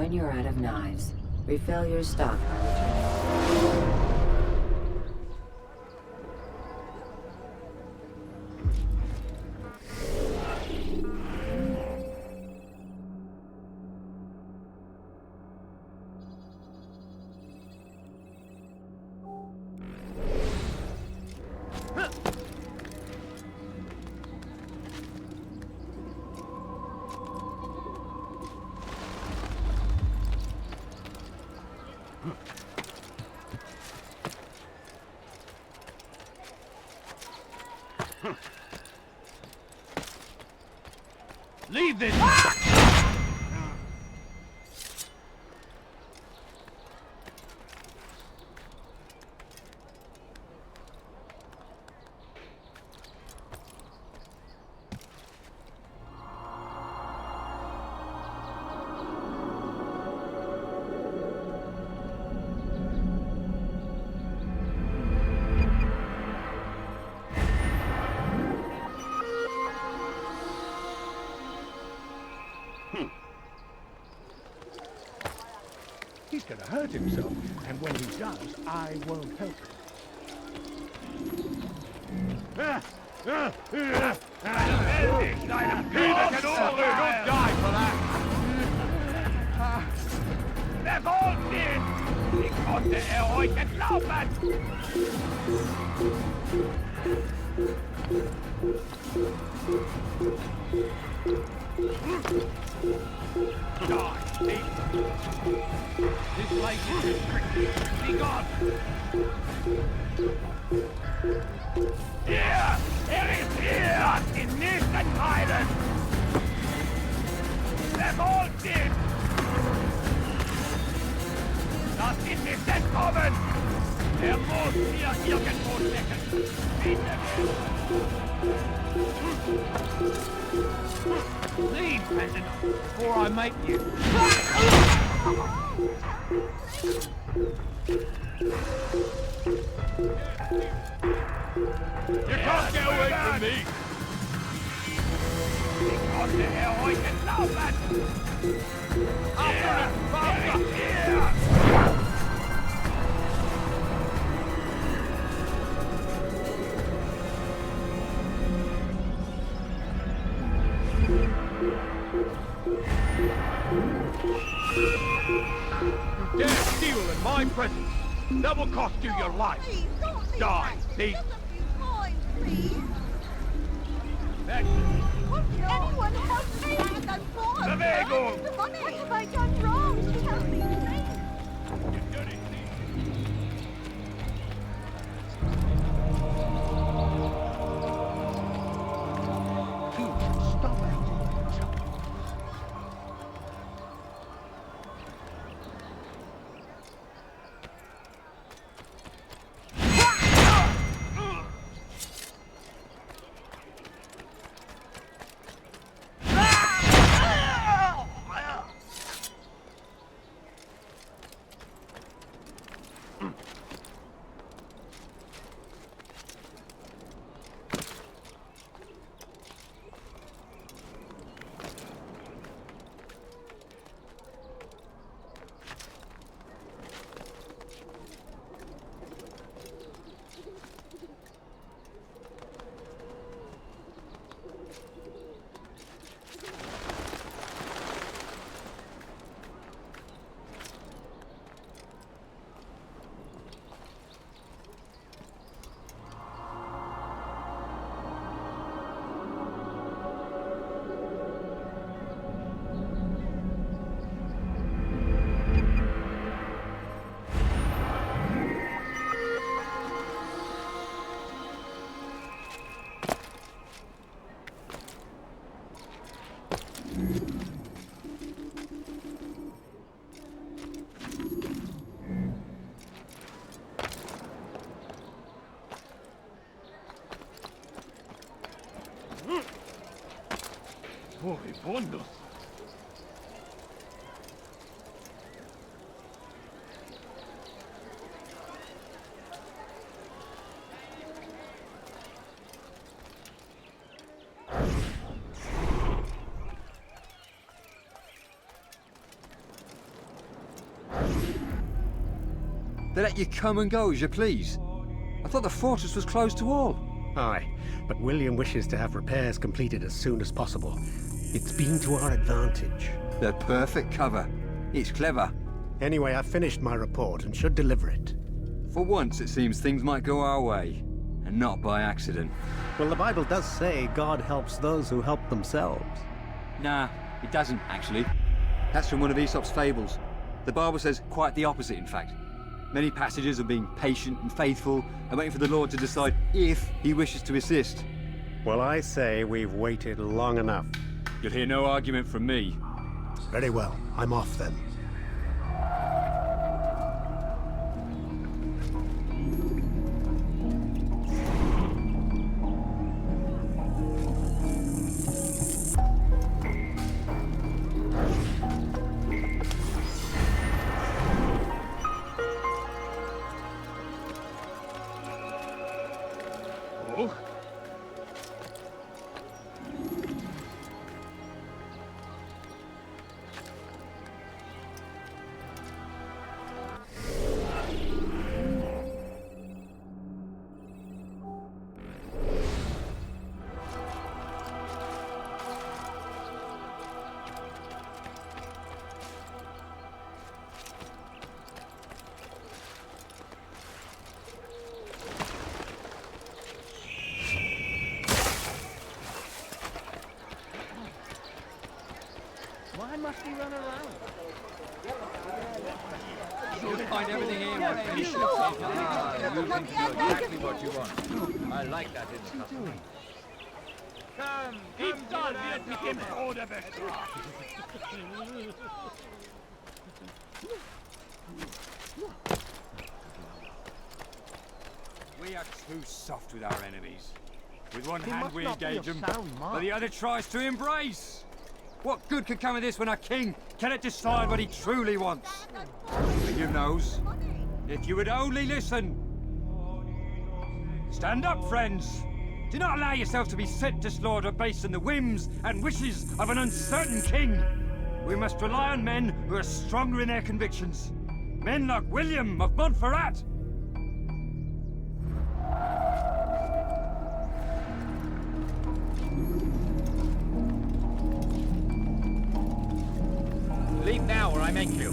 when you're out of knives. Refill your stock by returning. Leave this! He's gonna hurt himself, and when he does, I won't help him. You'll die for that! They're all dead! Ich konnte euch entlaufen! Die, thief! This place is restricted. Be gone! Hier! Is hier! In nächsten Teilen! They're all dead! Lass ihn nicht entkommen! Er muss hier irgendwo stecken! Bitte! Leave, peasant, before I make you. You can't get away from me! Ich konnte euch entlaufen! After it, faster! Here! You dare steal in my presence! That will cost you your life! Please, don't leave Die, that. thief! Just a few coins, please. Excellent! Anyone help me! I'm poor. Bewegung! The money. What have I done wrong? Help me, please. You dirty thief! Stop it. Moribundos! They let you come and go as you please. I thought the fortress was closed to all. Aye, but William wishes to have repairs completed as soon as possible. It's been to our advantage. They're perfect cover. It's clever. Anyway, I've finished my report and should deliver it. For once, it seems things might go our way, and not by accident. Well, the Bible does say God helps those who help themselves. Nah, it doesn't, actually. That's from one of Aesop's fables. The Bible says quite the opposite, in fact. Many passages of being patient and faithful and waiting for the Lord to decide if he wishes to assist. Well, I say we've waited long enough. You'll hear no argument from me. Very well, I'm off then. Why must he run around? You'll find everything here when finish You think you know exactly what you want. I like that insight. Come, Diebstahl wird mit dem Tode bestraft. We are too soft with our enemies. With one He hand must we not be engage of them, sound but mind. the other tries to embrace. What good could come of this when our king cannot decide what he truly wants? But you knows, if you would only listen. Stand up, friends. Do not allow yourselves to be sent to slaughter based on the whims and wishes of an uncertain king. We must rely on men who are stronger in their convictions. Men like William of Montferrat. Leave now or I make you.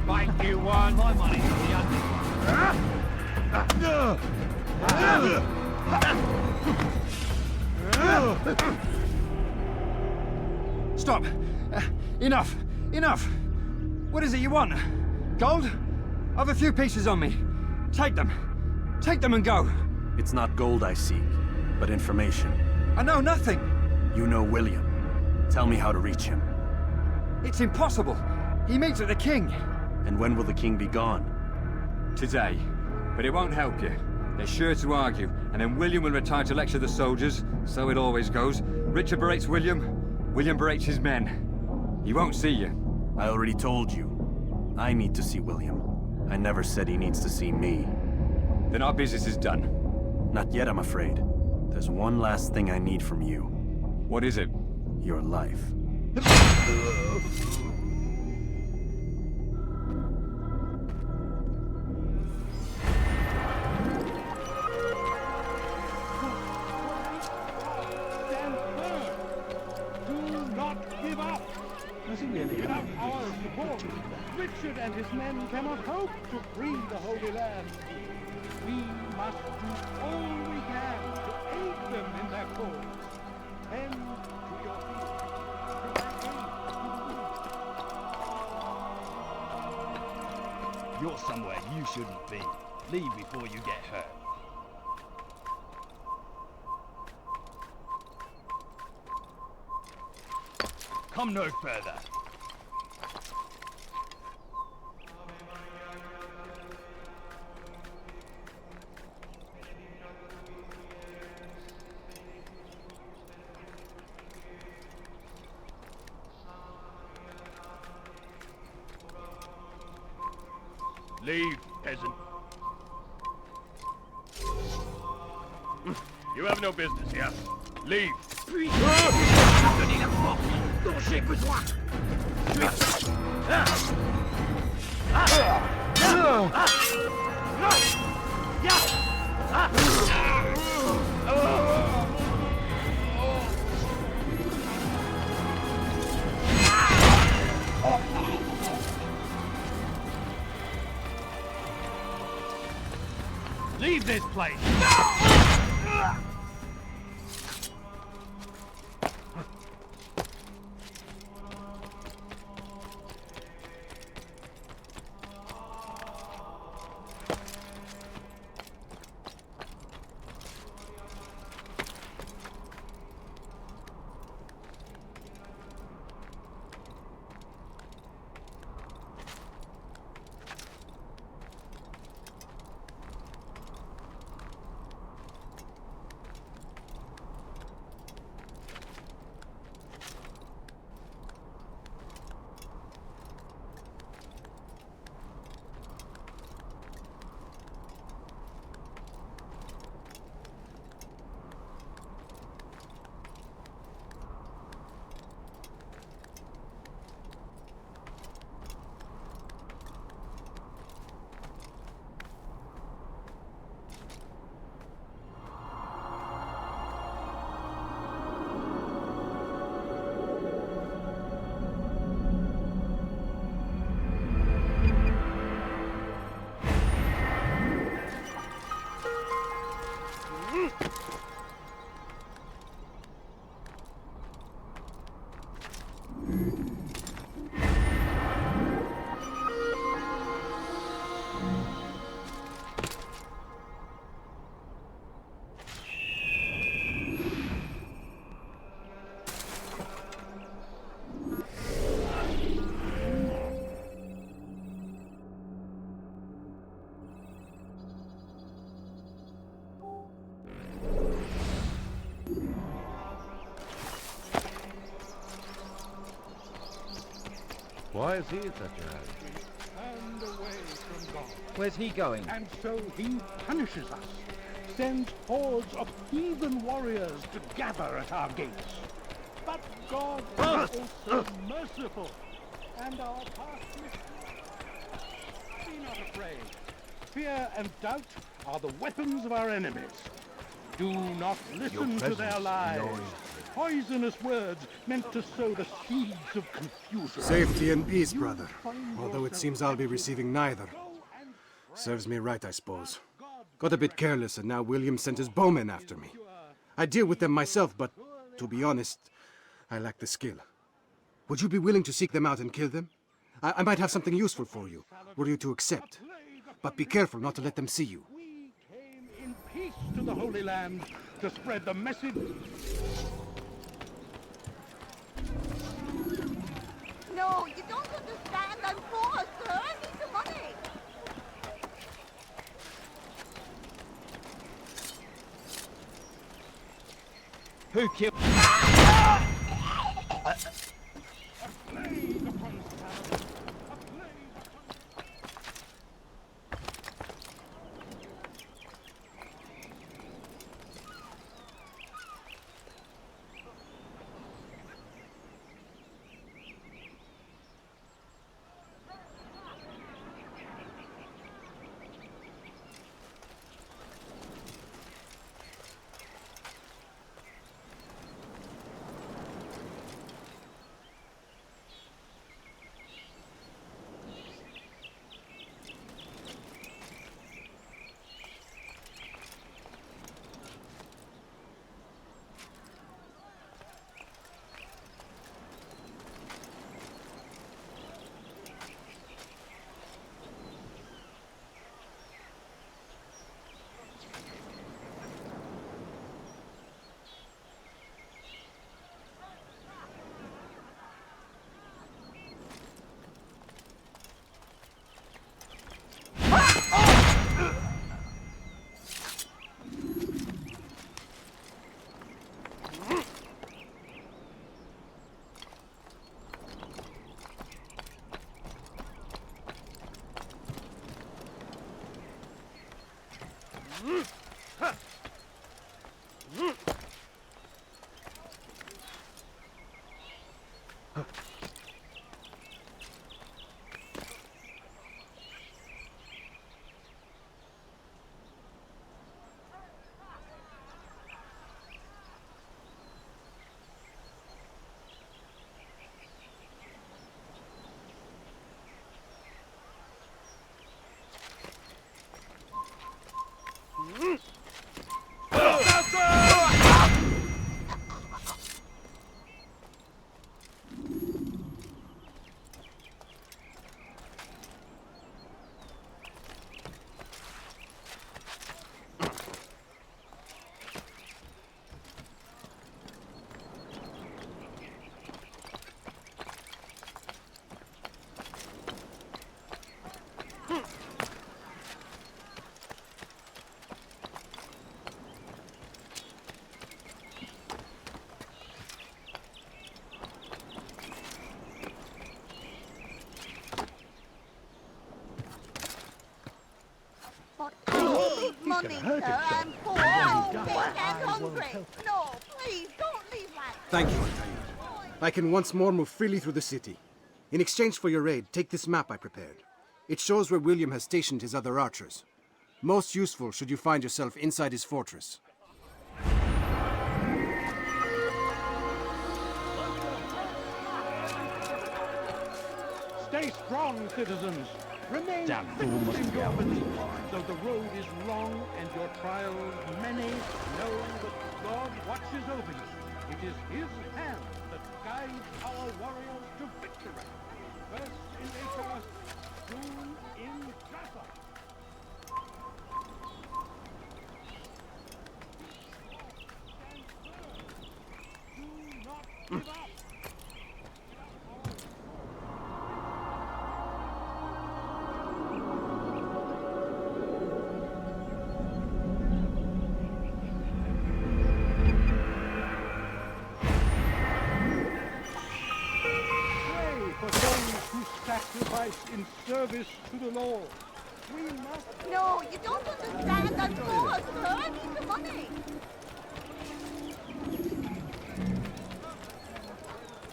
Fight you want. My money's on the Stop! Enough! Enough! What is it you want? Gold? I've a few pieces on me. Take them. Take them and go. It's not gold I seek, but information. I know nothing. You know William. Tell me how to reach him. It's impossible. He meets with the king. And when will the king be gone? Today. But it won't help you. They're sure to argue, and then William will retire to lecture the soldiers. So it always goes. Richard berates William. William berates his men. He won't see you. I already told you. I need to see William. I never said he needs to see me. Then our business is done. Not yet, I'm afraid. There's one last thing I need from you. What is it? Your life. Stand firm. Do not give up. Does he really? Without our support, Richard and his men cannot hope to free the Holy Land. We must do all we can to aid them in their cause. And to your feet. You're somewhere you shouldn't be. Leave before you get hurt. Come no further. Leave, peasant. You have no business here. Leave. Leave this place! Why is he in such a hurry? And away from God. Where's he going? And so he punishes us, sends hordes of heathen warriors to gather at our gates. But God is also merciful, and our past mistakes. Be not afraid. Fear and doubt are the weapons of our enemies. Do not listen to their lies. Poisonous words meant to sow the seeds of confusion. Safety and peace, brother. Although it seems I'll be receiving neither. Serves me right, I suppose. Got a bit careless, and now William sent his bowmen after me. I deal with them myself, but to be honest, I lack the skill. Would you be willing to seek them out and kill them? I might have something useful for you, were you to accept. But be careful not to let them see you. We came in peace to the Holy Land to spread the message. No, you don't understand. I'm poor, sir. I need the money. Who killed... sir. I'm poor and sick and hungry. No, please, don't leave like that. Thank you, Altair. I can once more move freely through the city. In exchange for your aid, take this map I prepared. It shows where William has stationed his other archers. Most useful should you find yourself inside his fortress. Stay strong, citizens. Remain fixed in your belief. Though the road is long and your trials many, know that God watches over you. It is His hand that guides our warriors to victory. First in Athos, soon in Jaffa. Do not give up. Sacrifice in service to the Lord. We must... No, you don't understand. I'm poor, sir. I need the money.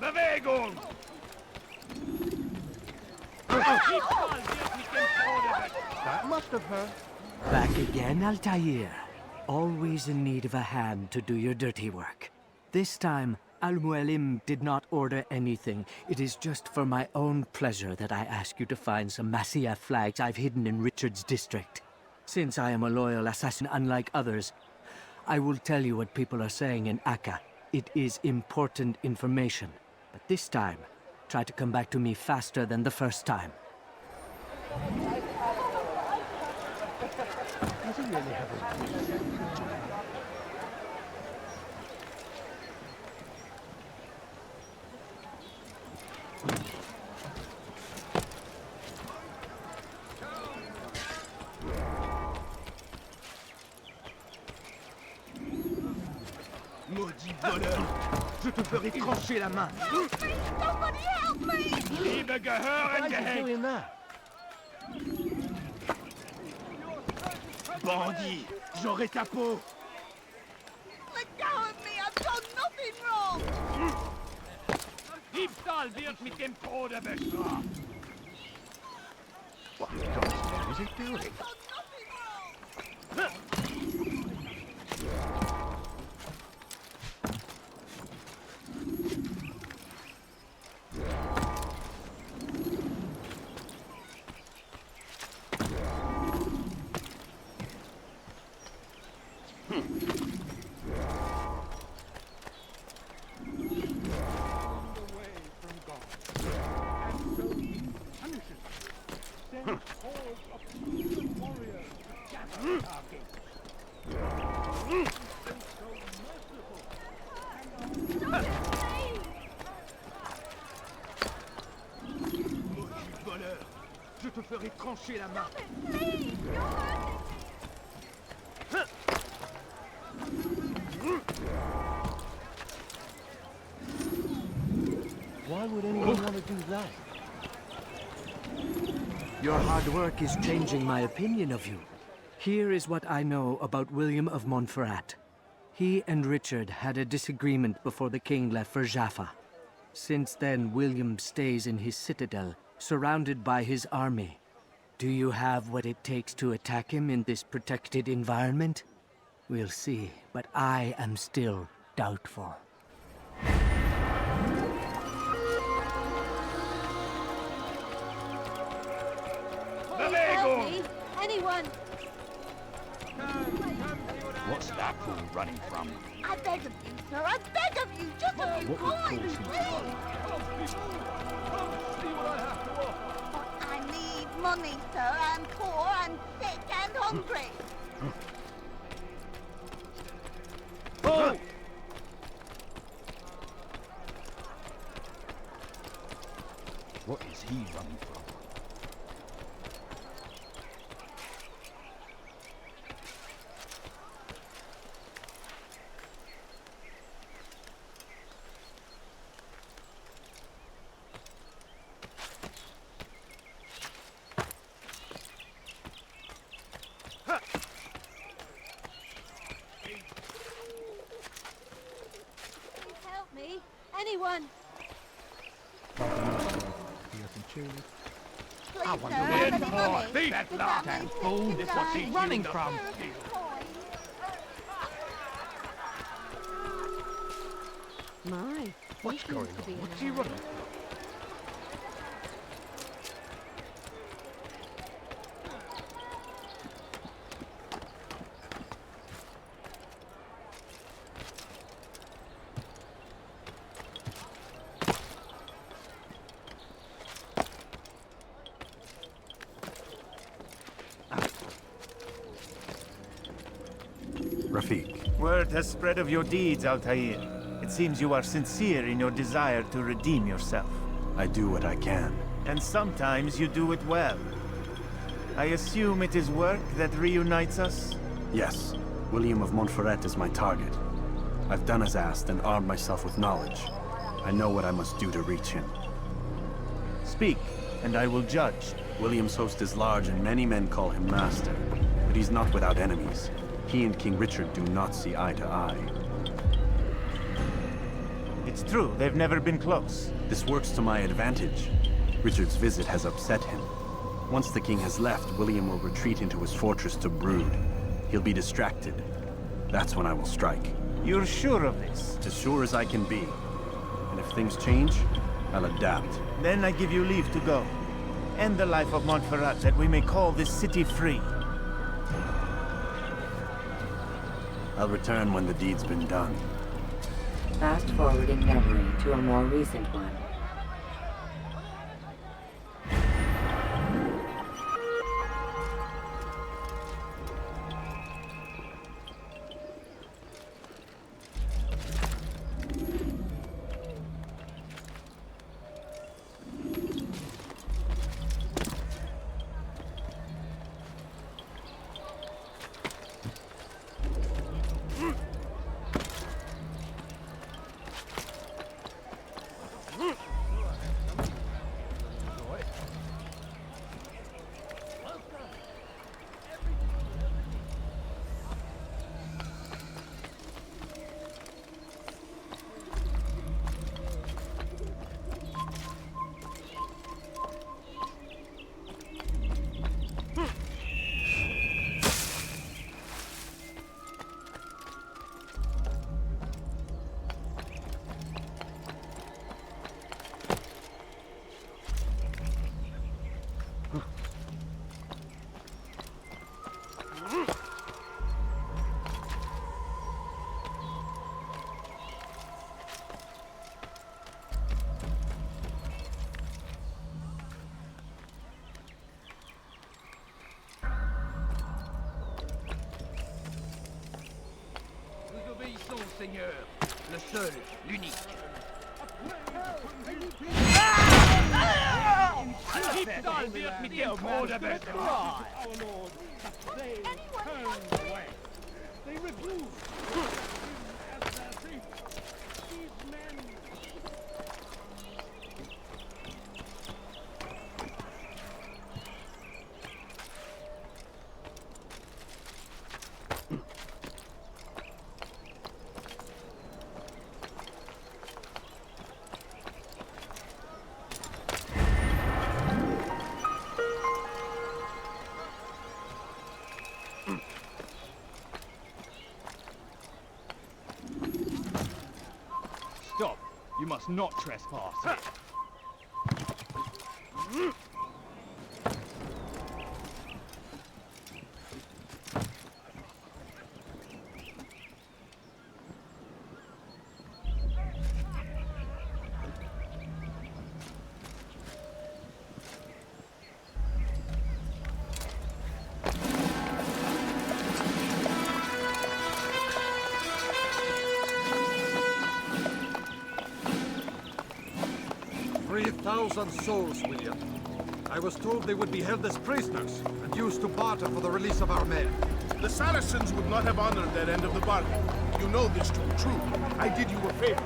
Bewegung! That must have hurt. Back again, Altair. Always in need of a hand to do your dirty work. This time, Al-Mualim did not order anything. It is just for my own pleasure that I ask you to find some Masyaf flags I've hidden in Richard's district. Since I am a loyal assassin unlike others, I will tell you what people are saying in Akka. It is important information. But this time, try to come back to me faster than the first time. Does he really have a... Maudit voleur! Je te ferai trancher la main! Somebody help me! Liebe gehören gehängt! Bandit! J'aurai ta peau! Let go of me! I've done nothing wrong! Diebstahl wird mit dem Tode bestraft! What in God's name is he doing? I've done nothing wrong! Je te ferai trancher la main! Please, you're hurting Why would anyone want to do that? Your hard work is changing my opinion of you. Here is what I know about William of Montferrat. He and Richard had a disagreement before the king left for Jaffa. Since then, William stays in his citadel, surrounded by his army. Do you have what it takes to attack him in this protected environment? We'll see, but I am still doubtful. Help me! Anyone! What's that fool running from? I beg of you, sir. I beg of you. Just a few coins, please. But I need money, sir. I'm poor, I'm sick and hungry. Oh! What is he running from? Anyone? Please, I sir, wonder have where any money? thief, The that family's sick fool, and this what's he dying. running from? My, What's going on? What's he running? Rafiq, Word has spread of your deeds, Altair. It seems you are sincere in your desire to redeem yourself. I do what I can. And sometimes you do it well. I assume it is work that reunites us? Yes, William of Montferrat is my target. I've done as asked and armed myself with knowledge. I know what I must do to reach him. Speak, and I will judge. William's host is large and many men call him master. But he's not without enemies. He and King Richard do not see eye to eye. It's true, they've never been close. This works to my advantage. Richard's visit has upset him. Once the king has left, William will retreat into his fortress to brood. He'll be distracted. That's when I will strike. You're sure of this? As sure as I can be. And if things change, I'll adapt. Then I give you leave to go. End the life of Montferrat that we may call this city free. I'll return when the deed's been done. Fast forwarding memory to a more recent one. Seigneur, le seul, l'unique. Our Lord, they turned away. They refused as their savior. These men. Stop. You must not trespass. Souls, William. I was told they would be held as prisoners and used to barter for the release of our men. The Saracens would not have honored their end of the bargain. You know this to be true. I did you a favor.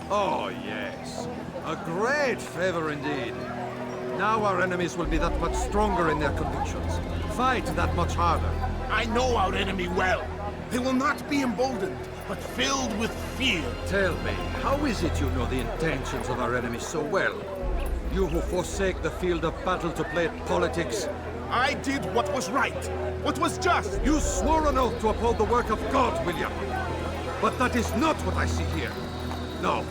Oh, yes. A great favor indeed. Now our enemies will be that much stronger in their convictions. Fight that much harder. I know our enemy well. They will not be emboldened, but filled with fear. Tell me, how is it you know the intentions of our enemies so well? You who forsake the field of battle to play at politics. I did what was right, what was just. You swore an oath to uphold the work of God, William. But that is not what I see here. No.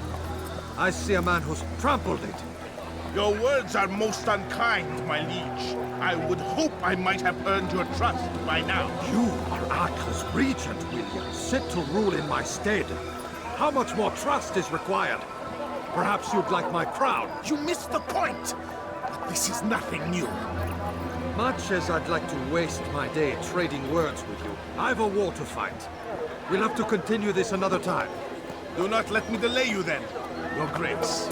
I see a man who's trampled it. Your words are most unkind, my liege. I would hope I might have earned your trust by now. You are Atla's regent, William, set to rule in my stead. How much more trust is required? Perhaps you'd like my crown. You missed the point! But this is nothing new. Much as I'd like to waste my day trading words with you, I've a war to fight. We'll have to continue this another time. Do not let me delay you then, Your Grace.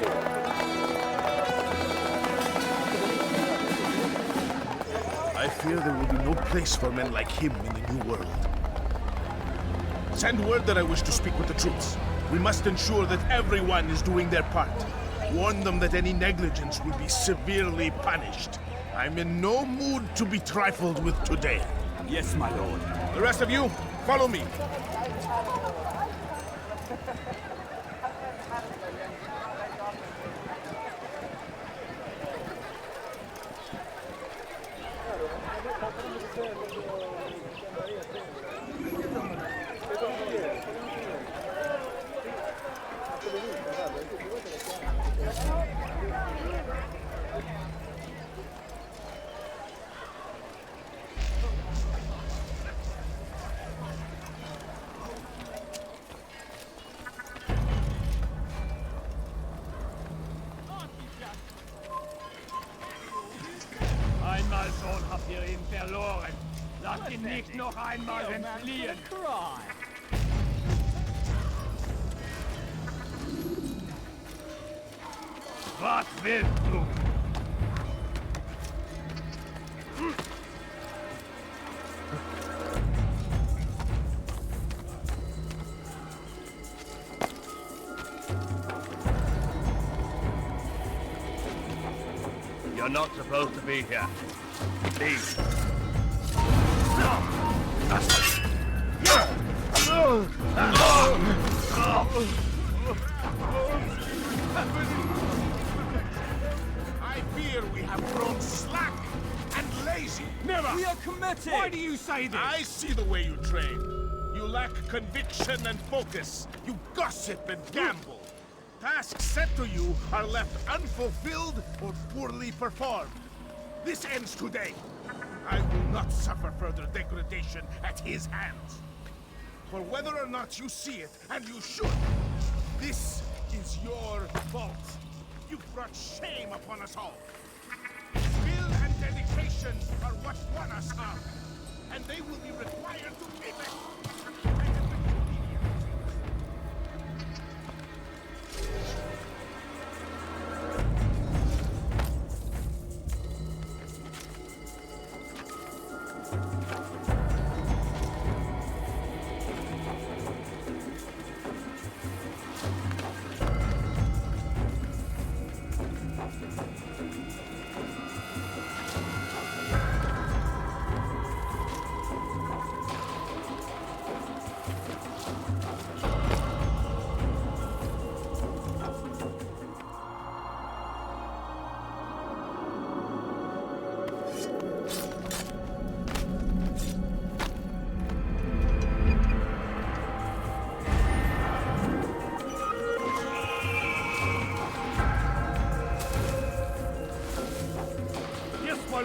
I fear there will be no place for men like him in the New World. Send word that I wish to speak with the troops. We must ensure that everyone is doing their part. Warn them that any negligence will be severely punished. I'm in no mood to be trifled with today. Yes, my lord. The rest of you, follow me. Einmal schon habt ihr ihn verloren. Lasst ihn nicht noch einmal entfliehen. Was willst du? You're not supposed to be here. Leave. I fear we have grown slack and lazy. Never! We are committed! Why do you say this? I see the way you train. You lack conviction and focus. You gossip and gamble. Tasks set to you are left unfulfilled or poorly performed. This ends today. I will not suffer further degradation at his hands. For whether or not you see it, and you should, this is your fault. You've brought shame upon us all. Skill and dedication are what won us up, and they will be required to keep it.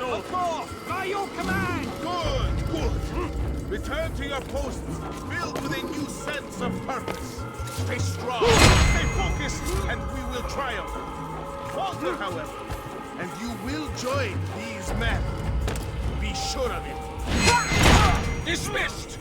Of course! By your command! Good, good. Return to your posts, filled with a new sense of purpose. Stay strong, stay focused, and we will triumph. Falter, however, and you will join these men. Be sure of it. Dismissed!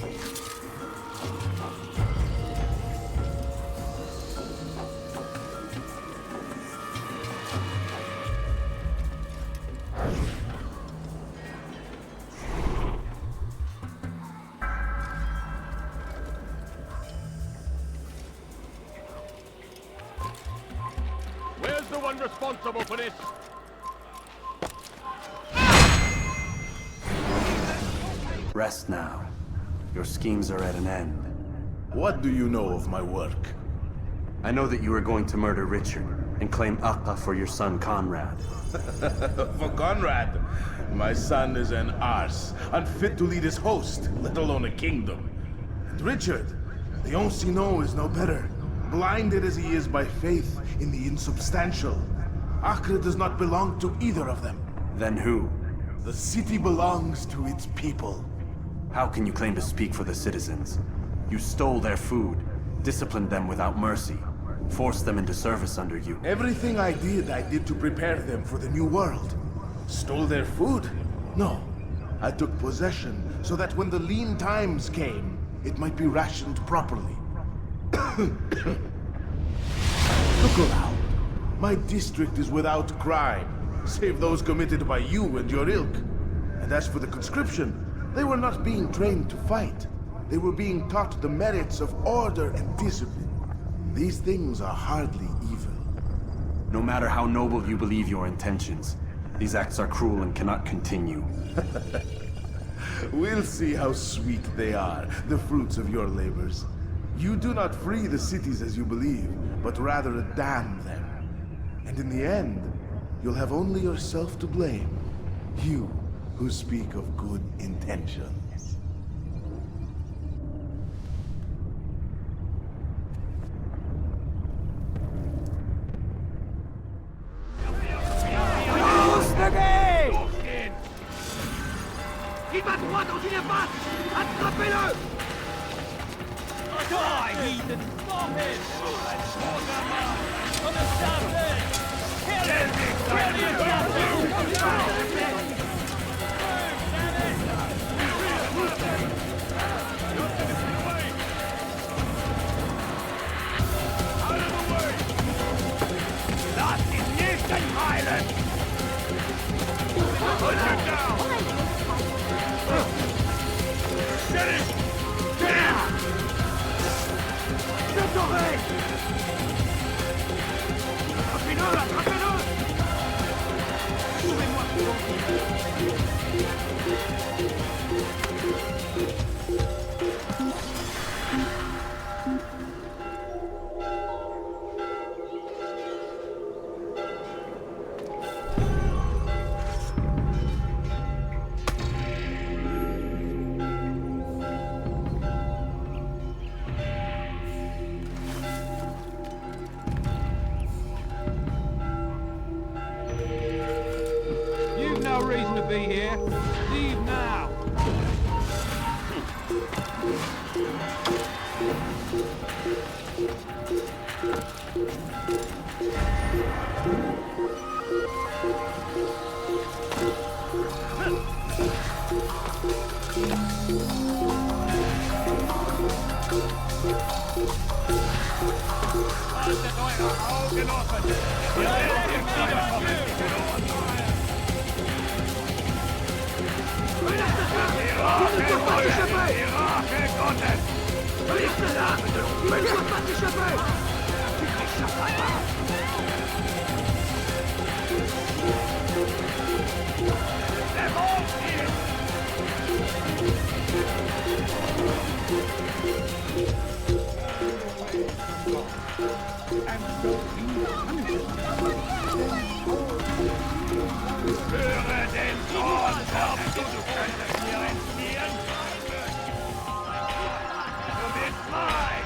Where's the one responsible for this? Rest now. Your schemes are at an end. What do you know of my work? I know that you are going to murder Richard and claim Akka for your son Conrad. For Conrad, my son is an arse, unfit to lead his host, let alone a kingdom. And Richard, the Oncino is no better, blinded as he is by faith in the insubstantial. Acre does not belong to either of them. Then who? The city belongs to its people. How can you claim to speak for the citizens? You stole their food, disciplined them without mercy, forced them into service under you. Everything I did to prepare them for the new world. Stole their food? No. I took possession so that when the lean times came, it might be rationed properly. Look around. My district is without crime, save those committed by you and your ilk. And as for the conscription, they were not being trained to fight. They were being taught the merits of order and discipline. These things are hardly evil. No matter how noble you believe your intentions, these acts are cruel and cannot continue. We'll see how sweet they are, the fruits of your labors. You do not free the cities as you believe, but rather damn them. And in the end, you'll have only yourself to blame. You who speak of good intentions. Il va droit dans une impasse! Attrapez-le! Die, heathen! Stop him! Understand this! Kill him! Kill him! Out of the way! Das ist nicht ein Heilen! Put him down! Get it! Get him! Attrapez-le! Attrapez-le! Trouvez-moi You've no reason to be here. Leave now. Haltet eure Augen offen! Ihr werdet im Wiederkommen! Miracle Gottes! Höre den Thron, glaubst du könntest mir entfliehen? Du bist mein!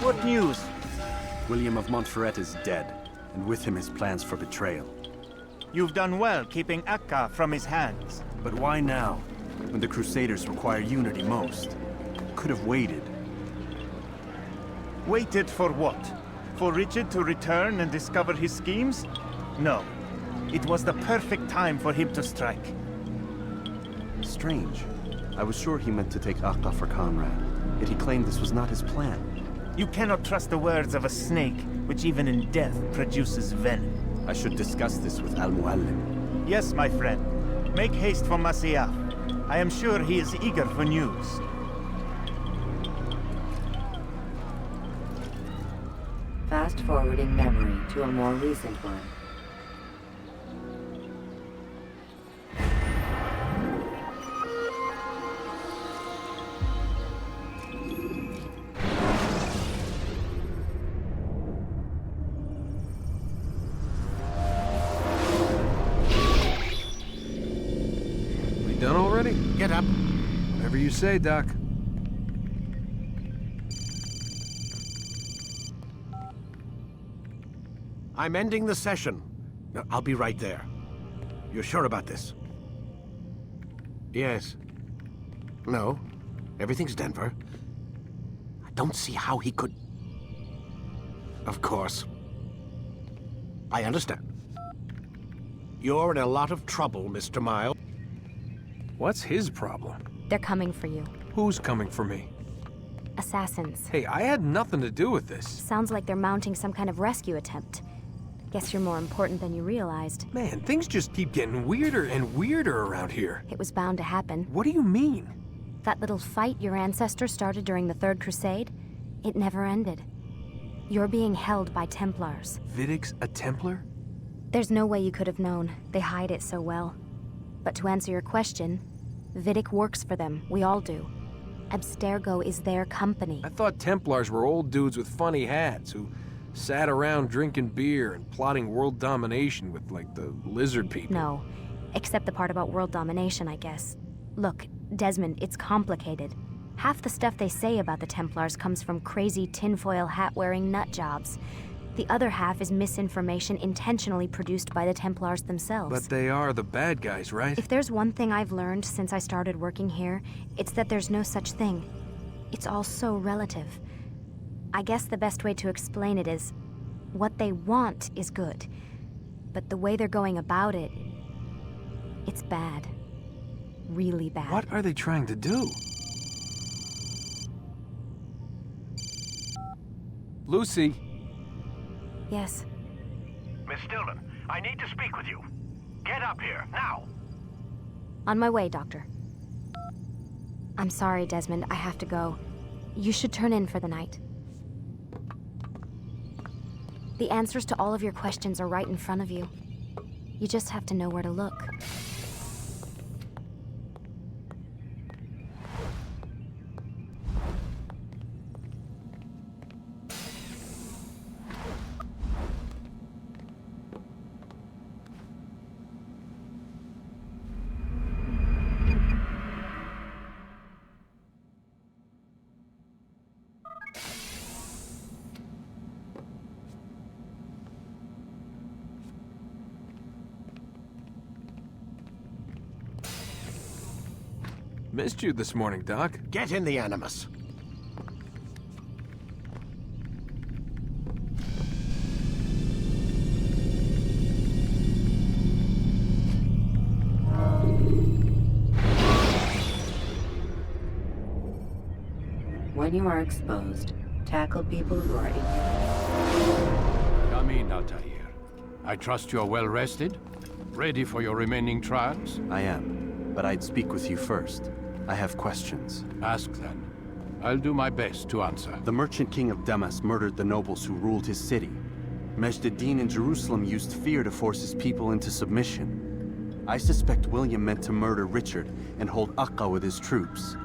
What news? William of Montferrat is dead, and with him his plans for betrayal. You've done well keeping Akka from his hands. But why now, when the Crusaders require unity most? Could have waited. Waited for what? For Richard to return and discover his schemes? No. It was the perfect time for him to strike. Strange. I was sure he meant to take Akka for Conrad, yet he claimed this was not his plan. You cannot trust the words of a snake, which even in death produces venom. I should discuss this with Al-Muallim. Yes, my friend. Make haste for Masyaf. I am sure he is eager for news. Fast-forwarding memory to a more recent one. Done already? Get up. Whatever you say, Doc. I'm ending the session. No, I'll be right there. You're sure about this? Yes. No. Everything's Denver. I don't see how he could... Of course. I understand. You're in a lot of trouble, Mr. Miles. What's his problem? They're coming for you. Who's coming for me? Assassins. Hey, I had nothing to do with this. Sounds like they're mounting some kind of rescue attempt. Guess you're more important than you realized. Man, things just keep getting weirder and weirder around here. It was bound to happen. What do you mean? That little fight your ancestor started during the Third Crusade, it never ended. You're being held by Templars. Vidic's a Templar? There's no way you could have known. They hide it so well. But to answer your question, Vidic works for them. We all do. Abstergo is their company. I thought Templars were old dudes with funny hats who sat around drinking beer and plotting world domination with, like, the lizard people. No. Except the part about world domination, I guess. Look, Desmond, it's complicated. Half the stuff they say about the Templars comes from crazy tinfoil hat-wearing nut jobs. The other half is misinformation intentionally produced by the Templars themselves. But they are the bad guys, right? If there's one thing I've learned since I started working here, it's that there's no such thing. It's all so relative. I guess the best way to explain it is, what they want is good. But the way they're going about it, it's bad. Really bad. What are they trying to do? Lucy? Yes. Miss Stillman, I need to speak with you. Get up here, now! On my way, Doctor. I'm sorry, Desmond. I have to go. You should turn in for the night. The answers to all of your questions are right in front of you. You just have to know where to look. Missed you this morning, Doc. Get in the Animus. When you are exposed, tackle people who are in. Come in, Altair. I trust you're well rested? Ready for your remaining trials? I am, but I'd speak with you first. I have questions. Ask then. I'll do my best to answer. The merchant king of Damas murdered the nobles who ruled his city. Majd-ad-Din in Jerusalem used fear to force his people into submission. I suspect William meant to murder Richard and hold Akka with his troops.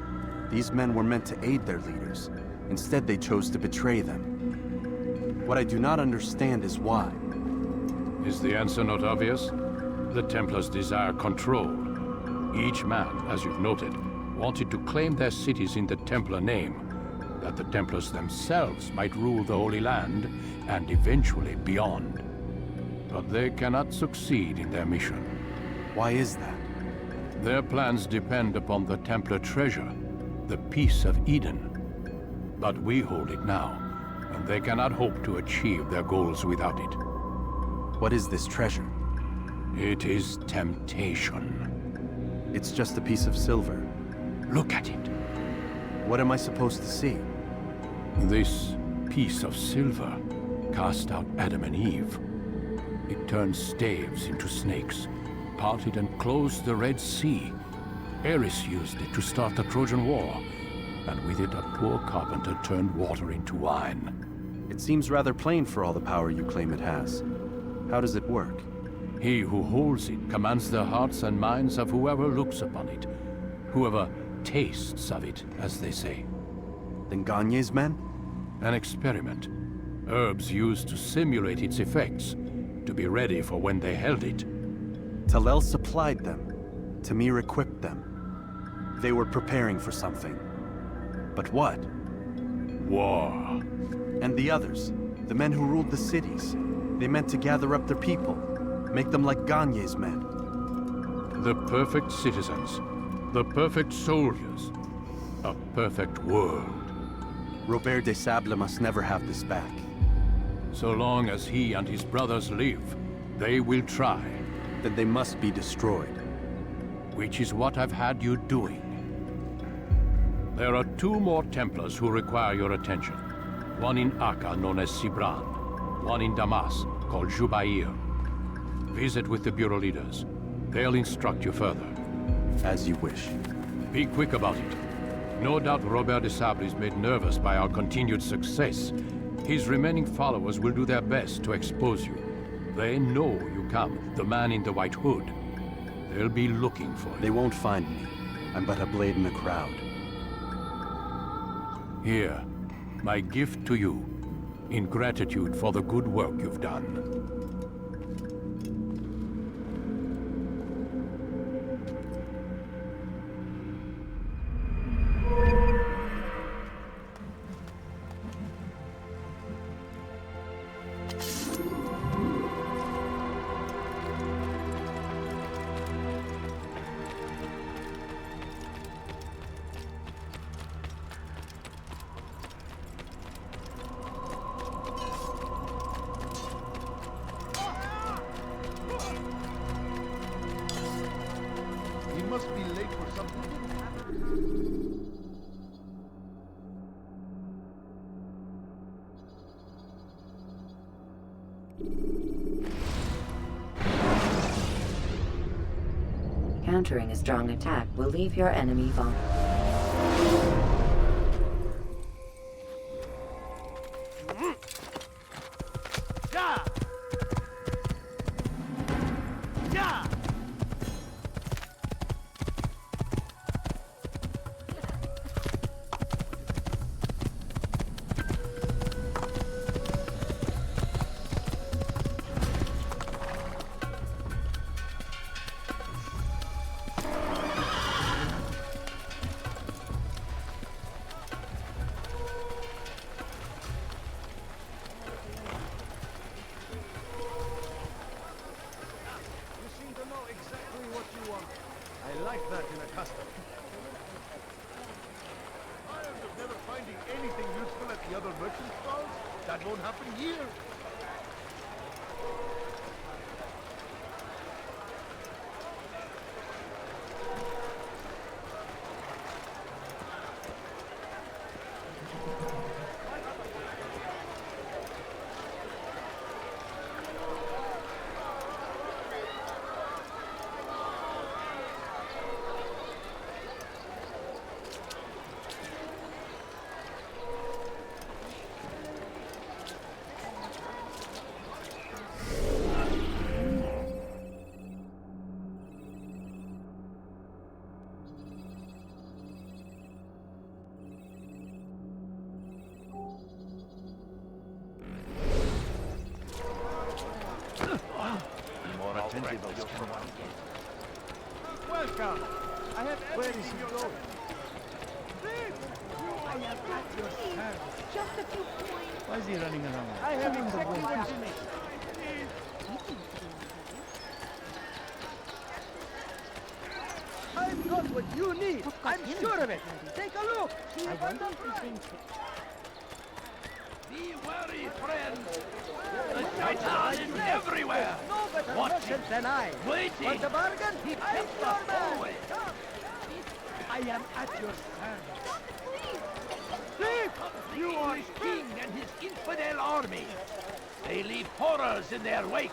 These men were meant to aid their leaders. Instead, they chose to betray them. What I do not understand is why. Is the answer not obvious? The Templars desire control. Each man, as you've noted, wanted to claim their cities in the Templar name, that the Templars themselves might rule the Holy Land and eventually beyond. But they cannot succeed in their mission. Why is that? Their plans depend upon the Templar treasure, the Peace of Eden. But we hold it now, and they cannot hope to achieve their goals without it. What is this treasure? It is temptation. It's just a piece of silver. Look at it. What am I supposed to see? This piece of silver cast out Adam and Eve. It turned staves into snakes, parted and closed the Red Sea. Ares used it to start the Trojan War, and with it a poor carpenter turned water into wine. It seems rather plain for all the power you claim it has. How does it work? He who holds it commands the hearts and minds of whoever looks upon it, whoever tastes of it, as they say. Then Gagne's men? An experiment. Herbs used to simulate its effects, to be ready for when they held it. Talel supplied them. Tamir equipped them. They were preparing for something. But what? War. And the others, the men who ruled the cities, they meant to gather up their people, make them like Gagne's men. The perfect citizens, the perfect soldiers, a perfect world. Robert de Sable must never have this back. So long as he and his brothers live, they will try. Then they must be destroyed. Which is what I've had you doing. There are 2 more Templars who require your attention. One in Akka, known as Sibran. One in Damas, called Jubair. Visit with the Bureau leaders. They'll instruct you further. As you wish. Be quick about it. No doubt Robert de Sable is made nervous by our continued success. His remaining followers will do their best to expose you. They know you come, the man in the white hood. They'll be looking for you. They won't find me. I'm but a blade in the crowd. Here, my gift to you, in gratitude for the good work you've done. Must be late for something. Countering a strong attack will leave your enemy vulnerable. other merchant stalls? That won't happen here. Welcome. I have everything you know. I am at your service. Just a few points. Why is he running around? I have exactly what you need. I've got what you need. I'm sure of it. Take a look. See wonderful. Be wary, friends. The shaitan is everywhere. No better Watching, merchant than I. waiting. Want a bargain? He I'm tempts your us man. always. Come. I am at your service. Here comes the English king and his infidel army. They leave horrors in their wake.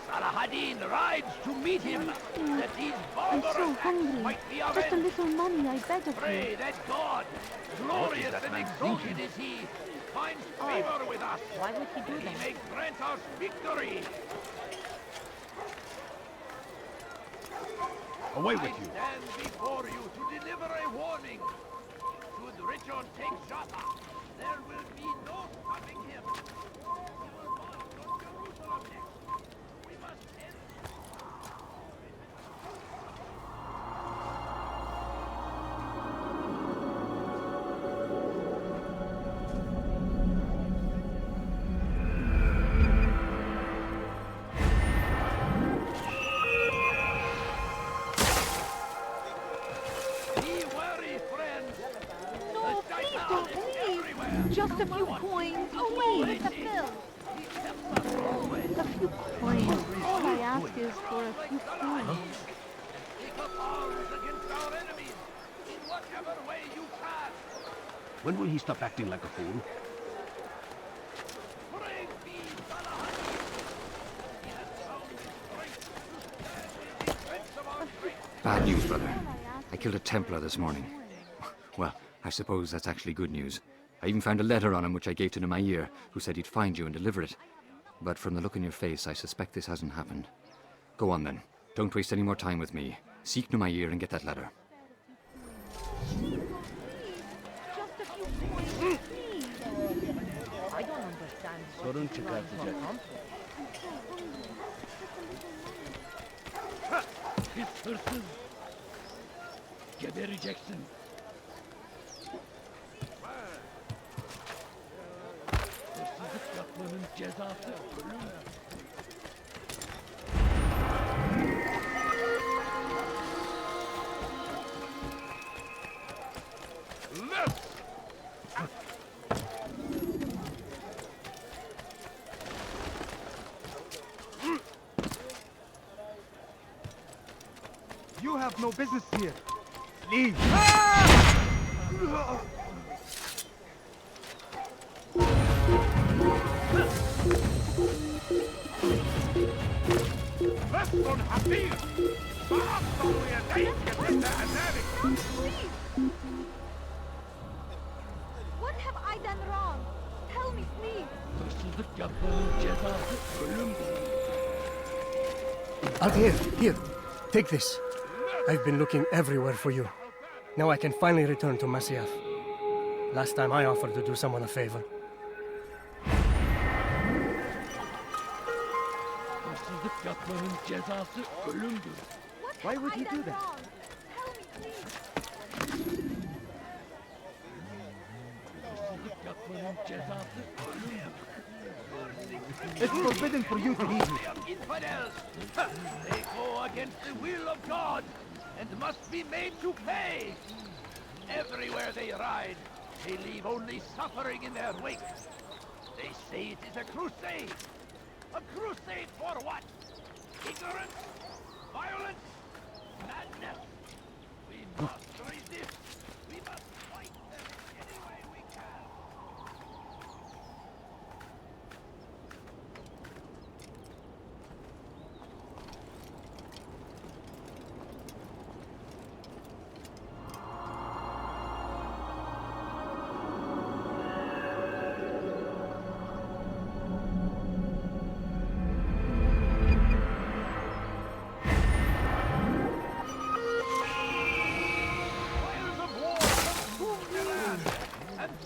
Salah-ad-Din rides to meet him, that these I'm barbarous so acts hungry. might be Just a avenged. little money, I beg of Pray you. that God, glorious and exalted is he, finds favor with us. Why would he do He that? may grant us victory. Away with you. I stand before you to deliver a warning. Should Richard take Jaffa, there will be no stopping him. He will march on Jerusalem next. We must end. Be wary, friends. No, please don't leave. Just a few coins, please. A bill. A few coins. All I ask is for a few coins. Take up arms against our enemies in whatever way you can. When will he stop acting like a fool? Praise be Salah-ad-Din. He has found his strength to stand in defense of our strength. Bad news, brother. I killed a Templar this morning. Well, I suppose that's actually good news. I even found a letter on him which I gave to Nemair, who said he'd find you and deliver it. But from the look in your face, I suspect this hasn't happened. Go on then. Don't waste any more time with me. Seek Nemair and get that letter. Just a few coins, please. I don't understand. Sorun çıkartacak. Pis hırsız. Gebereceksin. Hırsızlık yapmanın cezası ölüm. Left! You have no business here. Leave. Veston Hafiz! فأفضل يديك مثل ذلك! What have I done wrong? Tell me, please. Hırsızlık yapmanın cezası ölümdür. Altair, here. Take this. I've been looking everywhere for you. Now I can finally return to Masyaf. Last time I offered to do someone a favor. Hırsızlık yapmanın cezası ölümdür. Why would he do that? Hırsızlık yapmanın cezası ölümdür. It's forbidden for you to leave me. They are infidels. They go against the will of God and must be made to pay. Everywhere they ride, They leave only suffering in their wake. They say it is a crusade. A crusade for what? Ignorance? Violence? Madness? We must resist. We must fight them in any way we can.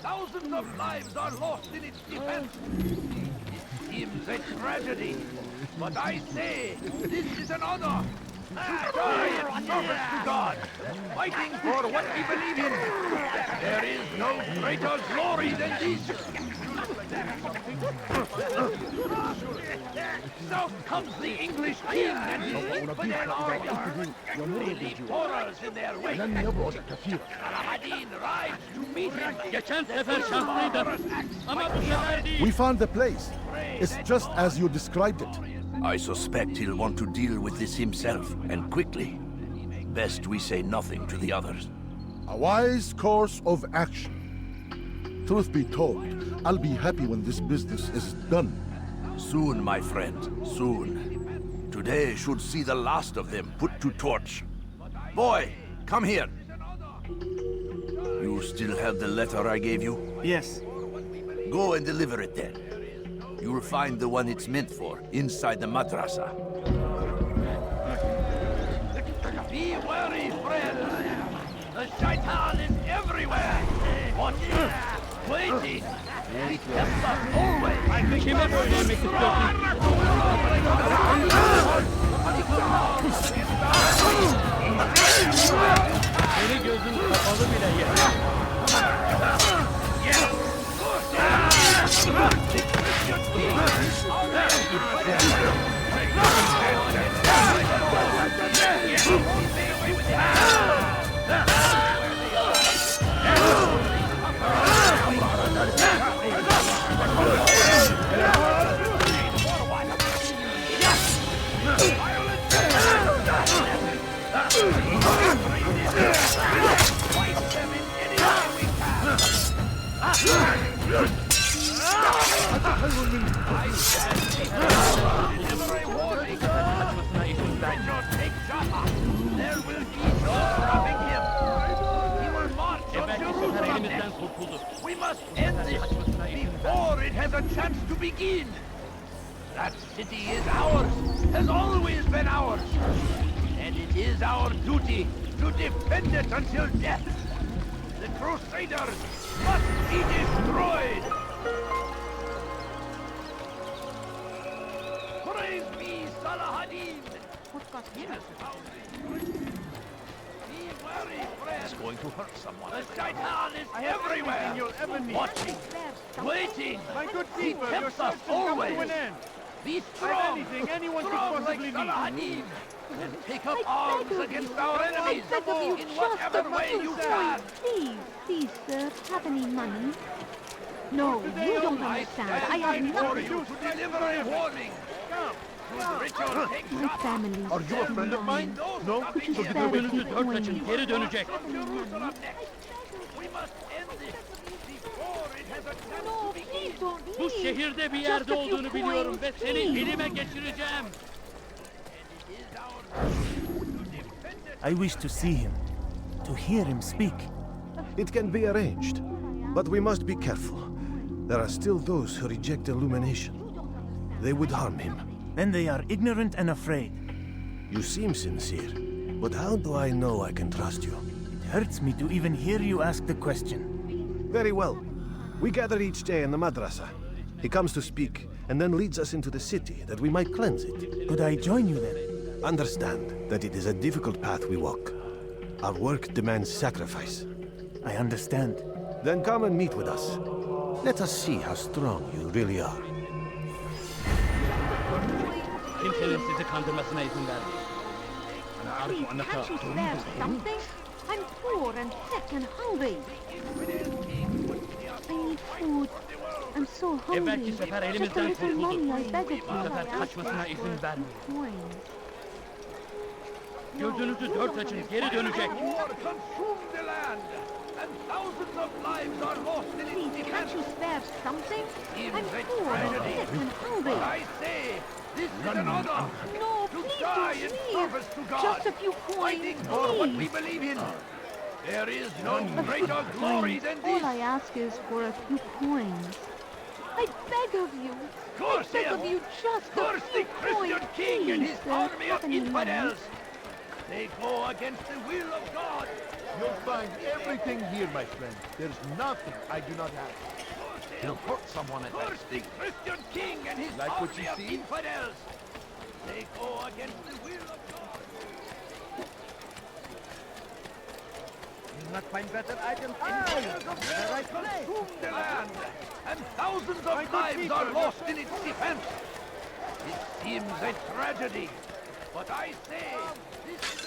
Thousands of lives are lost in its defense. It seems a tragedy, but I say this is an honor. Die in service to God, fighting for what we believe in. There is no greater glory than this. South comes the English king and his infidel army. They leave horrors in their wake. Saladin rides to meet him. We found the place. It's just as you described it. I suspect he'll want to deal with this himself, and quickly. Best we say nothing to the others. A wise course of action. Truth be told, I'll be happy when this business is done. Soon, my friend, soon. Today should see the last of them put to torch. Boy, come here. You still have the letter I gave you? Yes. Go and deliver it then. You'll find the one it's meant for inside the madrasa. Be wary, friends. The shaitan is everywhere. Watching, waiting. He tempts us always. Kime böyle Seni gözün kapalı bile yer. We must end this before it has a chance to begin. That city is ours, has always been ours. And it is our duty to defend it until death. The Crusaders must be destroyed. Praise be Saladin. Be wary, friend. It's going to hurt someone. The shaitan is everywhere. You'll ever need. Watching, waiting. My good He keeper, your tempts us search has come always. to an end. Be I've strong, anything anyone could strong possibly like Saladin, need. and take up arms against our enemies I beg of you, in just whatever a way you little can. Please, please, sir, have any money? No, you don't understand. I have for nothing. you to deliver a warning. Richard, take My family. Are you a friend of mine? No? Could you spare a few coins? Geri dönecek. We must end this before it has a chance to begin. Bu şehirde bir yerde olduğunu biliyorum ve seni elime geçireceğim. I wish to see him, to hear him speak. It can be arranged, but we must be careful. There are still those who reject illumination. They would harm him. Then they are ignorant and afraid. You seem sincere, but how do I know I can trust you? It hurts me to even hear you ask the question. Very well. We gather each day in the madrasa. He comes to speak, and then leads us into the city, that we might cleanse it. Could I join you then? Understand that it is a difficult path we walk. Our work demands sacrifice. I understand. Then come and meet with us. Let us see how strong you really are. Kimsenin sizi kandırmasına izin vermeyin. Please, can't you spare something? I'm poor and sick and hungry. so hungry. Evvelki sefer Just a elimizden little kurtuldu. money, I beg of you. Bu sefer I ask kaçmasına you izin for vermeyin. coins. Gözünüzü dört açın, geri dönecek. War consumed the land, and thousands of lives are lost in its Please, can't you spare something? I'm poor and sick and hungry. I say, this is an honor. No, To please die don't in leave. service to God. Just a few coins, Fighting for what we please. believe in. There is no greater glory than All this. I ask is for a few coins. I beg of you. Curse I beg him. of you just a Curse few the Christian coins, king and please. his There army of haven't any money. infidels. They go against the will of God. You'll find everything here, my friend. There's nothing I do not have. He'll hurt someone at Curse the Christian king and his Like what army you of see? infidels. They go against the will of God. You'll not find better items Fires of hell consume the land, and thousands of lives are lost in its defense. It seems a tragedy, but I say, this is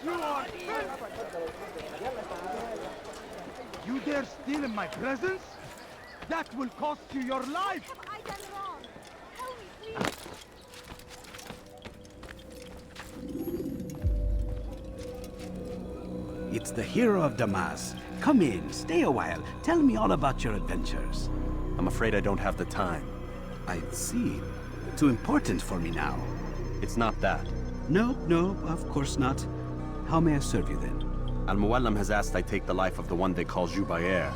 You are You dare steal in my presence? That will cost you your life! What have I done wrong? Tell me, please. It's the hero of Damas. Come in, stay a while. Tell me all about your adventures. I'm afraid I don't have the time. I see. Too important for me now. It's not that. No, of course not. How may I serve you then? Al-Muallim has asked I take the life of the one they call Jubair.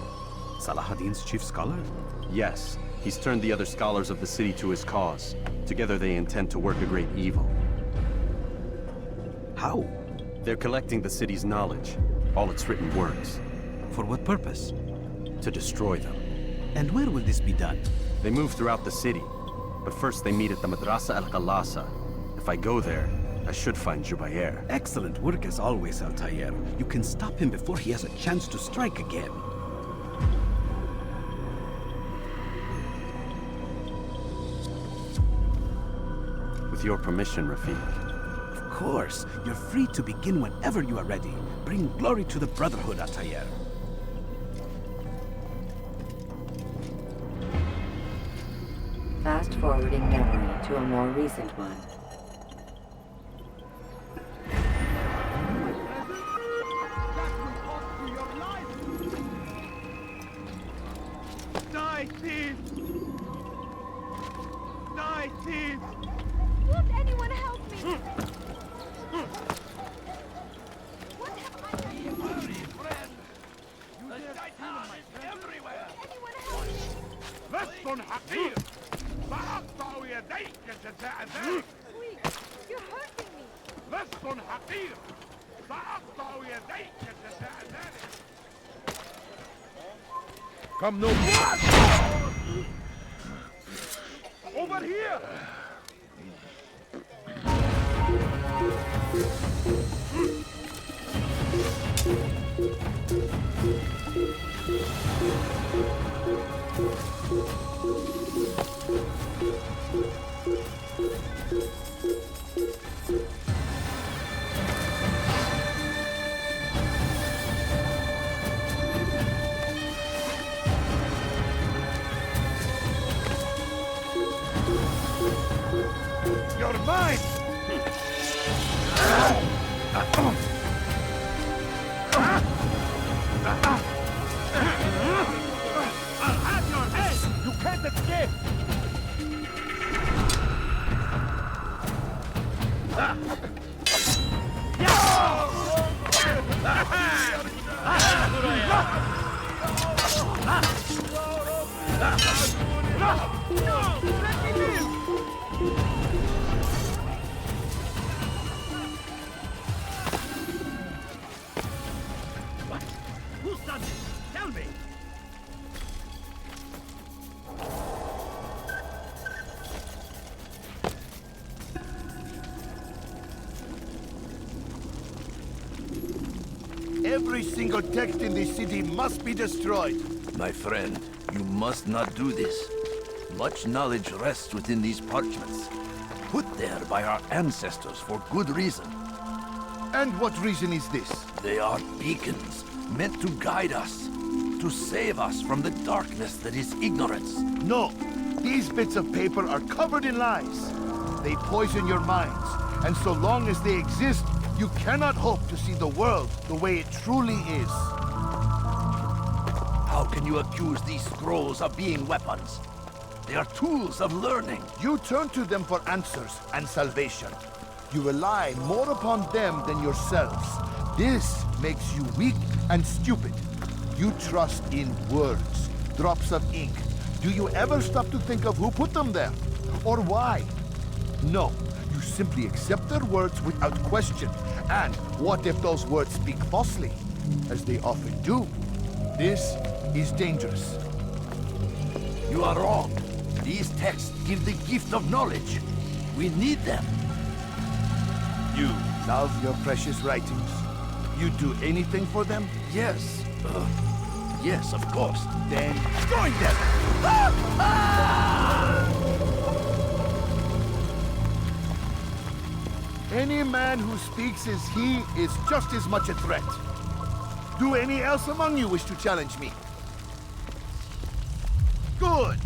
Salahadin's chief scholar? Yes. He's turned the other scholars of the city to his cause. Together they intend to work a great evil. How? They're collecting the city's knowledge, all its written works. For what purpose? To destroy them. And where will this be done? They move throughout the city, but first they meet at the Madrasa al-Qalasa. If I go there, I should find Jubair. Excellent work as always, Altair. You can stop him before he has a chance to strike again. With your permission, Rafiq. Of course. You're free to begin whenever you are ready. Bring glory to the Brotherhood, Altair. Fast forwarding memory to a more recent one. Die, thief! Die, thief! Won't anyone help me? What have I done? Hurry, friend! The shaitan is everywhere! Anyone help me? لست حقير سأقطع يديك جزاء ذلك Please, you're hurting me. لست حقير سأقطع يديك جزاء ذلك Come no more! Over here! You're mine! I'll have your head! You can't escape! What? Who's done this? Tell me! Every single text in this city must be destroyed. My friend, you must not do this. Much knowledge rests within these parchments, put there by our ancestors for good reason. And what reason is this? They are beacons, meant to guide us. to save us from the darkness that is ignorance. No. These bits of paper are covered in lies. They poison your minds, and so long as they exist, you cannot hope to see the world the way it truly is. How can you accuse these scrolls of being weapons? They are tools of learning. You turn to them for answers and salvation. You rely more upon them than yourselves. This makes you weak and stupid. You trust in words, drops of ink. Do you ever stop to think of who put them there? Or why? No, you simply accept their words without question. And what if those words speak falsely? As they often do. This is dangerous. You are wrong. These texts give the gift of knowledge. We need them. You love your precious writings. You do anything for them? Yes. Yes, of course. Then join them! Any man who speaks as he is just as much a threat. Do any else among you wish to challenge me? Good.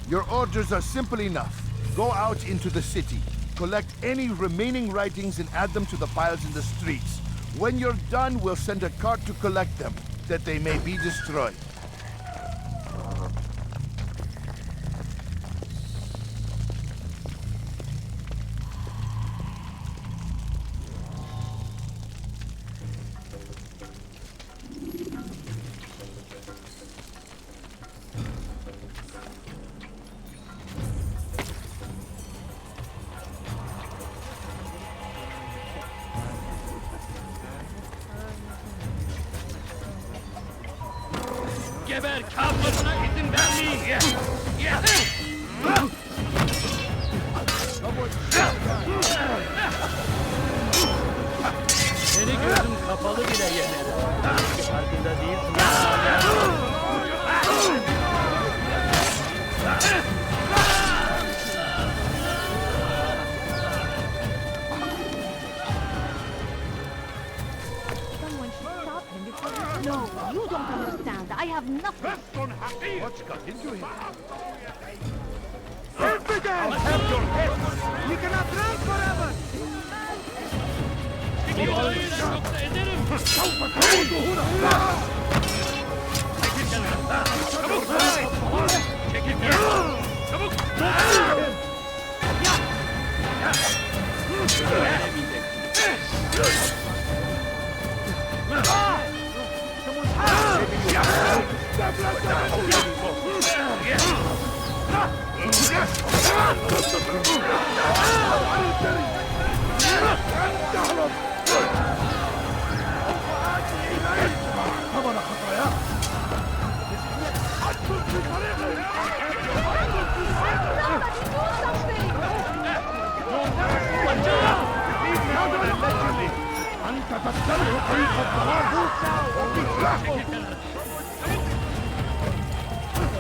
Your orders are simple enough. Go out into the city. Collect any remaining writings and add them to the piles in the streets. When you're done, we'll send a cart to collect them, that they may be destroyed. Geber kalmasına izin vermeyin. Seni gözüm kapalı bile yenerim. Farkında değilsin. No, you don't understand. I have nothing. What's got into him? I'll have your head! You cannot run forever! Çekil olayı yoksa ederim. Çabuk! Çekil gel. Çabuk!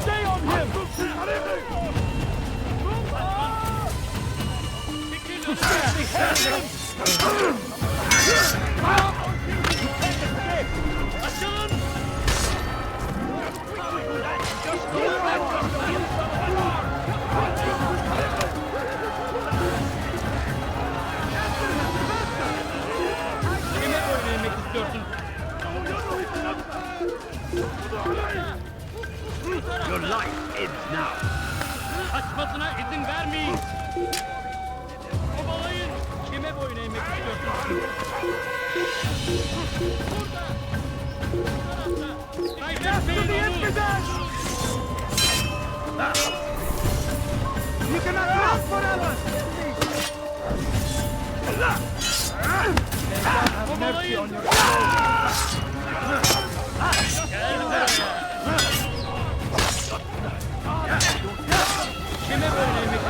Stay on him! Your life ends now. Kaçmasına izin vermeyin. Kovalayın. Kime boyun eğmek istiyorsun? Kaybetmeyin onu. You cannot run forever! Have mercy on your soul. Kime boyun eğmek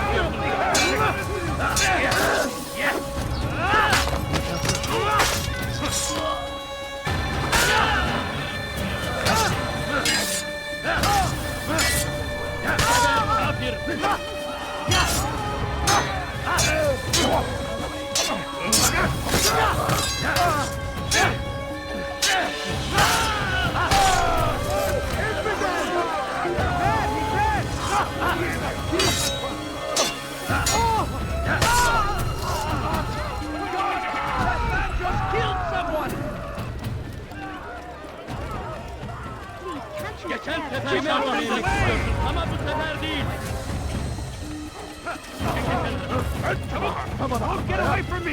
Ama bu sefer değil. Come on, don't get away from me!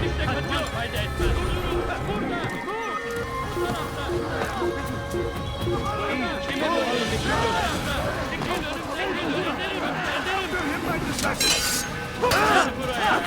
İşte kaçıyor fayda etmez. Burada! Bu tarafta! Kimin önünde? Çekil önümden! Gel buraya!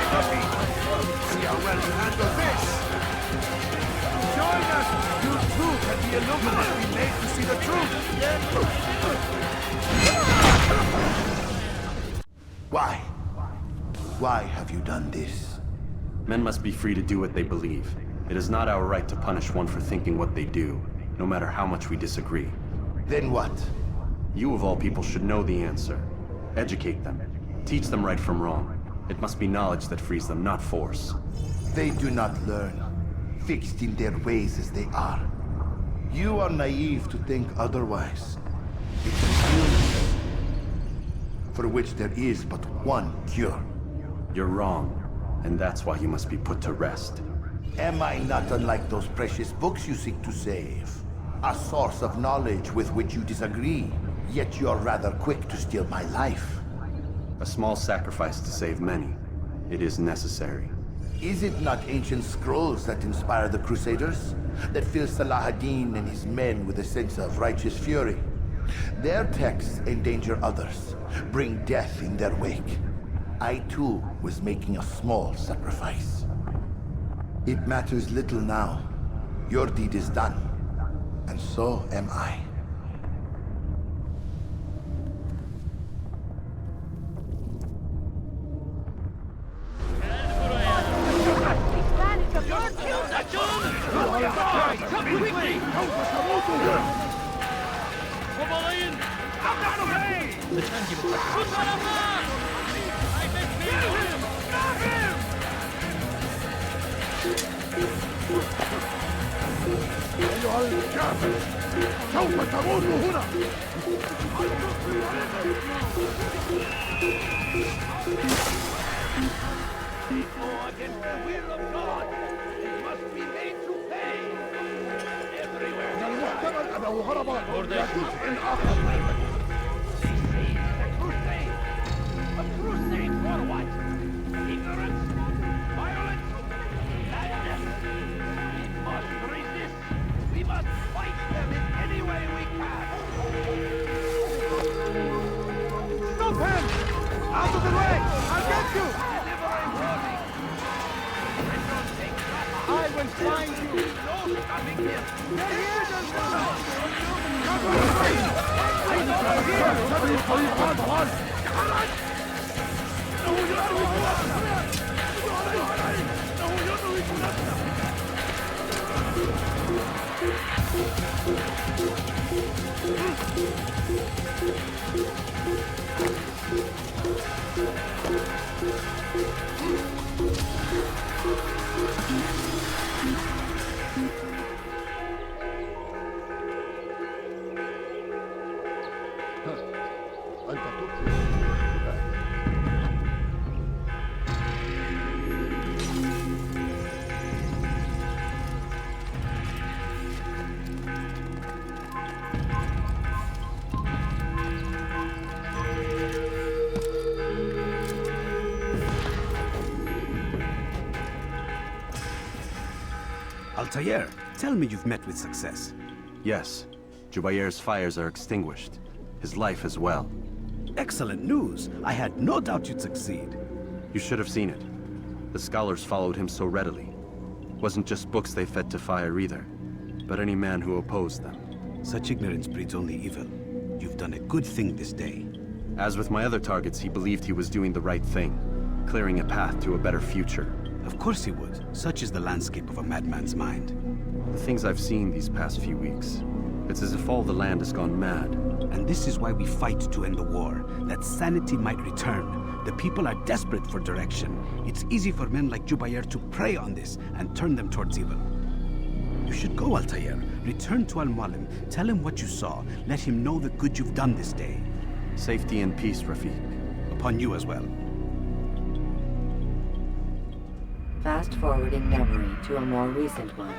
See how well you handle this! Join us! You too can be illuminated, be made to see the truth! Why? Why have you done this? Men must be free to do what they believe. It is not our right to punish one for thinking what they do, no matter how much we disagree. Then what? You of all people should know the answer. Educate them. Teach them right from wrong. It must be knowledge that frees them, not force. They do not learn, fixed in their ways as they are. You are naive to think otherwise. It's an illness for which there is but one cure. You're wrong, and that's why you must be put to rest. Am I not unlike those precious books you seek to save? A source of knowledge with which you disagree, yet you're rather quick to steal my life. A small sacrifice to save many. It is necessary. Is it not ancient scrolls that inspire the Crusaders? That fill Salah ad-Din and his men with a sense of righteous fury? Their texts endanger others, bring death in their wake. I too was making a small sacrifice. It matters little now. Your deed is done, and so am I. Come quickly! Kovalayın! Out of the way! Lütfen gibi. Bu tarafa! Kaybetmeyin! Got him! أيها الكافر سوف تموت هنا Against the will of God, it must be made to pay. Everywhere. من المحتمل أنه هرب إلى جزء آخر. A crusade. A crusade for what? Ignorance? Violence? Madness? We must resist. We must fight them in any way we can. Stop him! Out of the way! I'll get you! I will find you! No stopping him! There he is! أنت تبصر. Altair, tell me you've met with success. Yes. Jubair's fires are extinguished. His life as well. Excellent news. I had no doubt you'd succeed. You should have seen it. The scholars followed him so readily. Wasn't just books they fed to fire either, but any man who opposed them. Such ignorance breeds only evil. You've done a good thing this day. As with my other targets, he believed he was doing the right thing, clearing a path to a better future. Of course he would. Such is the landscape of a madman's mind. The things I've seen these past few weeks, it's as if all the land has gone mad. And this is why we fight to end the war, that sanity might return. The people are desperate for direction. It's easy for men like Jubair to prey on this and turn them towards evil. You should go, Altair. Return to Al-Mualim. Tell him what you saw. Let him know the good you've done this day. Safety and peace, Rafiq. Upon you as well. Fast forwarding memory to a more recent one.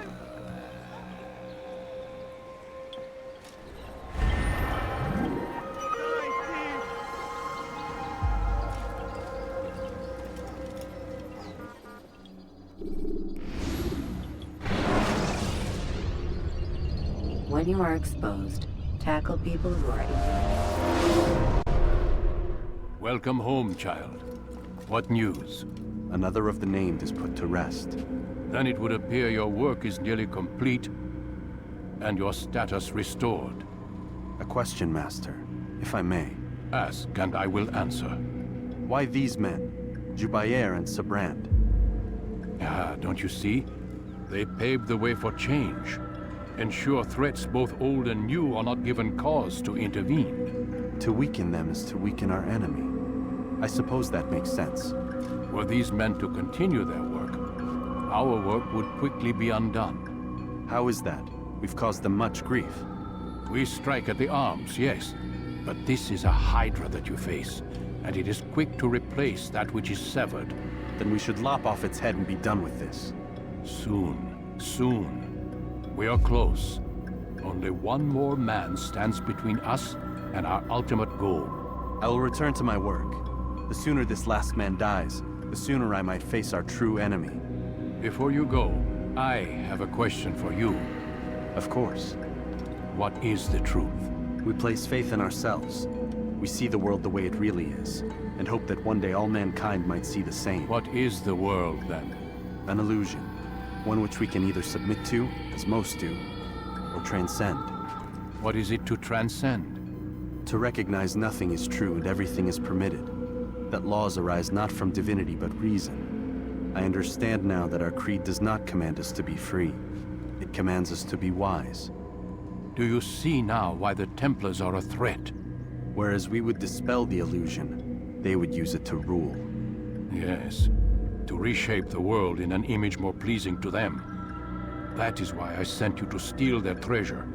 When you are exposed, tackle people who are ignorant. Welcome home, child. What news? Another of the named is put to rest. Then it would appear your work is nearly complete, and your status restored. A question, Master, if I may. Ask, and I will answer. Why these men, Jubair and Sabrand? Ah, don't you see? They paved the way for change. Ensure threats both old and new are not given cause to intervene. To weaken them is to weaken our enemy. I suppose that makes sense. Were these men to continue their work, our work would quickly be undone. How is that? We've caused them much grief. We strike at the arms, yes. But this is a hydra that you face, and it is quick to replace that which is severed. Then we should lop off its head and be done with this. Soon, soon. We are close. Only one more man stands between us and our ultimate goal. I will return to my work. The sooner this last man dies, the sooner I might face our true enemy. Before you go, I have a question for you. Of course. What is the truth? We place faith in ourselves. We see the world the way it really is, and hope that one day all mankind might see the same. What is the world, then? An illusion. One which we can either submit to, as most do, or transcend. What is it to transcend? To recognize nothing is true and everything is permitted. That laws arise not from divinity but reason. I understand now that our creed does not command us to be free. It commands us to be wise. Do you see now why the Templars are a threat? Whereas we would dispel the illusion, they would use it to rule. Yes. To reshape the world in an image more pleasing to them. That is why I sent you to steal their treasure.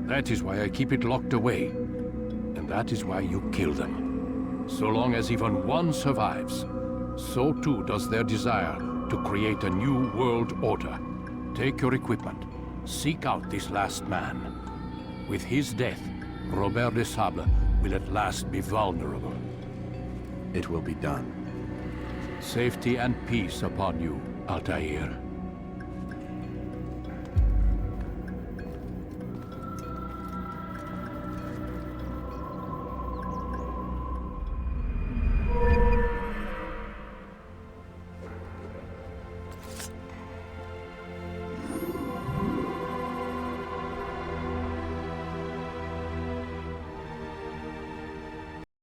That is why I keep it locked away. And that is why you kill them. So long as even one survives, so too does their desire to create a new world order. Take your equipment. Seek out this last man. With his death, Robert de Sable will at last be vulnerable. It will be done. Safety and peace upon you, Altair.